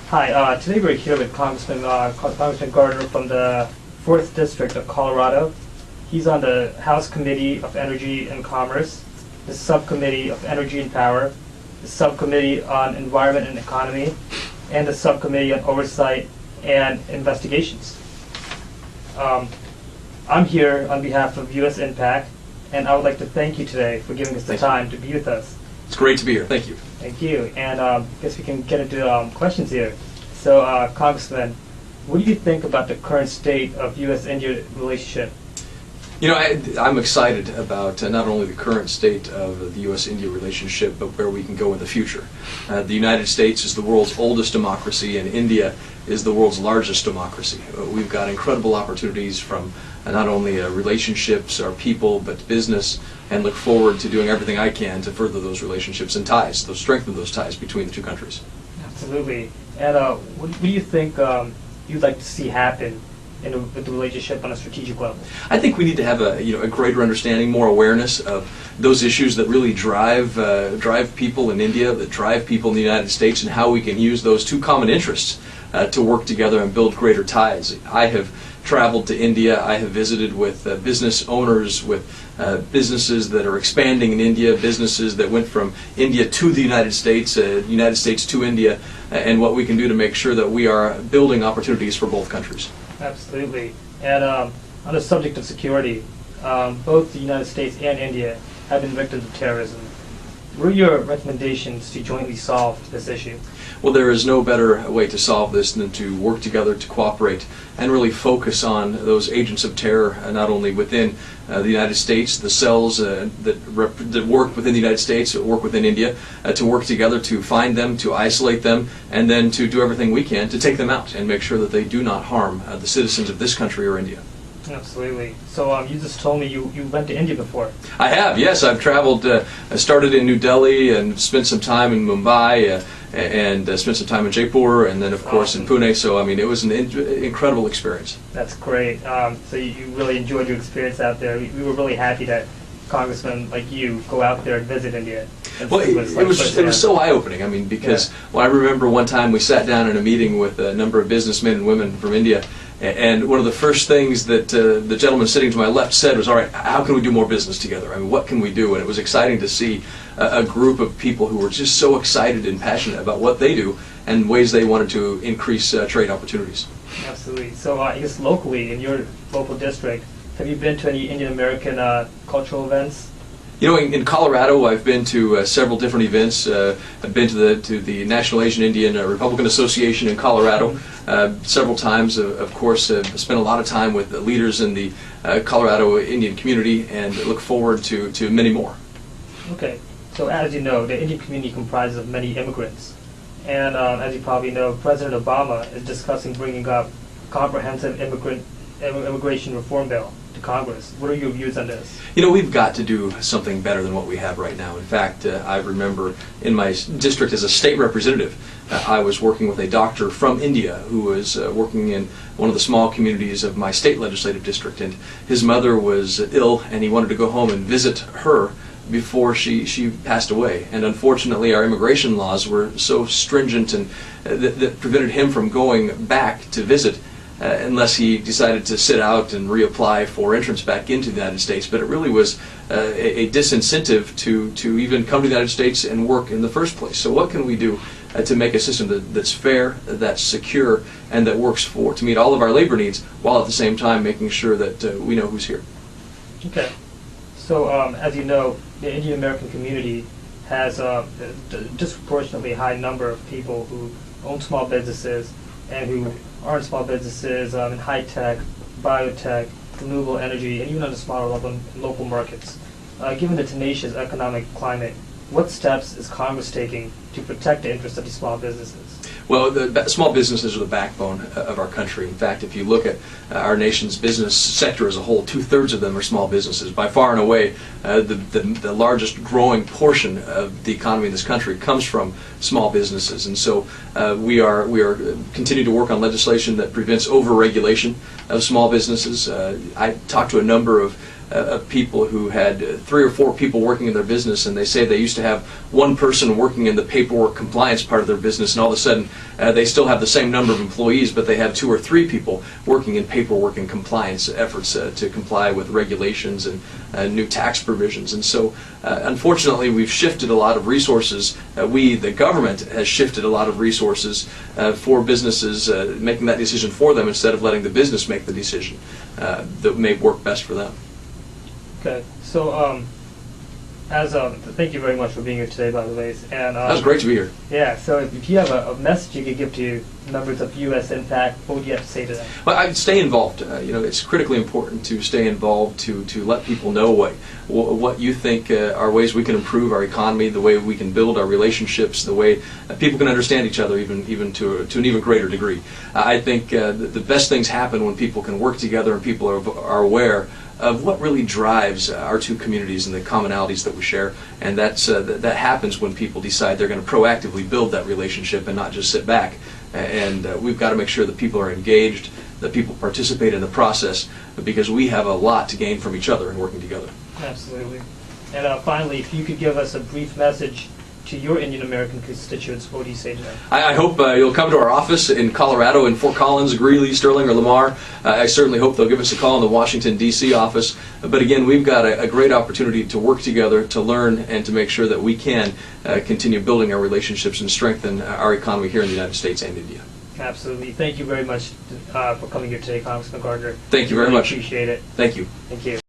Hi, today we're here with Congressman Gardner from the 4th District of Colorado. He's on the House Committee of Energy and Commerce, the Subcommittee of Energy and Power, the Subcommittee on Environment and Economy, and the Subcommittee on Oversight and Investigations. I'm here on behalf of U.S. Impact, and I would like to thank you today for giving us the time to be with us. It's great to be here. Thank you. Thank you. And I guess we can get into questions here. So, Congressman, what do you think about the current state of U.S.-India relationship? You know, I'm excited about not only the current state of the U.S.-India relationship, but where we can go in the future. The United States is the world's oldest democracy, and India is the world's largest democracy. We've got incredible opportunities from not only relationships, our people, but business, and look forward to doing everything I can to further those relationships and ties, to strengthen those ties between the two countries. Absolutely. And what do you think you'd like to see happen with the relationship on a strategic level? I think we need to have a greater understanding, more awareness of those issues that really drive people in India, that drive people in the United States, and how we can use those two common interests to work together and build greater ties. I have traveled to India. I have visited with business owners, with businesses that are expanding in India, businesses that went from India to the United States to India, and what we can do to make sure that we are building opportunities for both countries. Absolutely. And on the subject of security, both the United States and India have been victims of terrorism. What are your recommendations to jointly solve this issue? Well, there is no better way to solve this than to work together, to cooperate, and really focus on those agents of terror, not only within the United States, the cells that work within the United States, that work within India, to work together to find them, to isolate them, and then to do everything we can to take them out and make sure that they do not harm the citizens of this country or India. Absolutely. So you just told me you went to India before. I have, yes. I've traveled, I started in New Delhi and spent some time in Mumbai and spent some time in Jaipur and then, of course, in Pune. So, I mean, it was an incredible experience. That's great. So you really enjoyed your experience out there. We were really happy that congressmen like you go out there and visit India. Well, it was so eye-opening. I mean, because I remember one time we sat down in a meeting with a number of businessmen and women from India, and one of the first things that the gentleman sitting to my left said was, all right, how can we do more business together? I mean, what can we do? And it was exciting to see a group of people who were just so excited and passionate about what they do and ways they wanted to increase trade opportunities. Absolutely. So I guess locally, in your local district, have you been to any Indian American cultural events? You know, in Colorado, I've been to several different events. I've been to the National Asian Indian Republican Association in Colorado several times. Of course, spent a lot of time with the leaders in the Colorado Indian community, and look forward to many more. Okay. So as you know, the Indian community comprises of many immigrants. And as you probably know, President Obama is discussing bringing up comprehensive immigration reform bill to Congress. What are your views on this? You know, we've got to do something better than what we have right now. In fact, I remember in my district as a state representative, I was working with a doctor from India who was working in one of the small communities of my state legislative district, and his mother was ill, and he wanted to go home and visit her before she passed away. And unfortunately, our immigration laws were so stringent and that prevented him from going back to visit unless he decided to sit out and reapply for entrance back into the United States. But it really was a disincentive to even come to the United States and work in the first place. So what can we do to make a system that's fair, that's secure, and that works to meet all of our labor needs, while at the same time making sure that we know who's here? Okay. So as you know, the Indian American community has a disproportionately high number of people who own small businesses and who are in small businesses in high-tech, biotech, renewable energy, and even on a smaller level in local markets. Given the tenacious economic climate, what steps is Congress taking to protect the interests of these small businesses? Well, the small businesses are the backbone of our country. In fact, if you look at our nation's business sector as a whole, 2/3 of them are small businesses. By far and away, the largest growing portion of the economy in this country comes from small businesses. And so we are continuing to work on legislation that prevents over-regulation of small businesses. I talked to a number of of people who had 3 or 4 people working in their business, and they say they used to have one person working in the paperwork compliance part of their business, and all of a sudden they still have the same number of employees, but they have 2 or 3 people working in paperwork and compliance efforts to comply with regulations and new tax provisions. And so unfortunately we've shifted a lot of resources. The government has shifted a lot of resources for businesses, making that decision for them instead of letting the business make the decision that may work best for them. Okay, so thank you very much for being here today, by the way. And That was great to be here. yeah, so if you have a message you could give to members of US Impact, what would you have to say to them? Well, I'd stay involved. It's critically important to stay involved, to let people know what you think are ways we can improve our economy, the way we can build our relationships, the way people can understand each other even to an even greater degree. I think the best things happen when people can work together and people are aware of what really drives our 2 communities and the commonalities that we share, and that happens when people decide they're going to proactively build that relationship and not just sit back. And we've got to make sure that people are engaged, that people participate in the process, because we have a lot to gain from each other in working together. Absolutely. And finally, if you could give us a brief message to your Indian American constituents, what do you say to them? I hope you'll come to our office in Colorado, in Fort Collins, Greeley, Sterling, or Lamar. I certainly hope they'll give us a call in the Washington, D.C. office. But again, we've got a great opportunity to work together, to learn, and to make sure that we can continue building our relationships and strengthen our economy here in the United States and India. Absolutely. Thank you very much for coming here today, Congressman Gardner. Thank you very Really much. Appreciate it. Thank you. Thank you.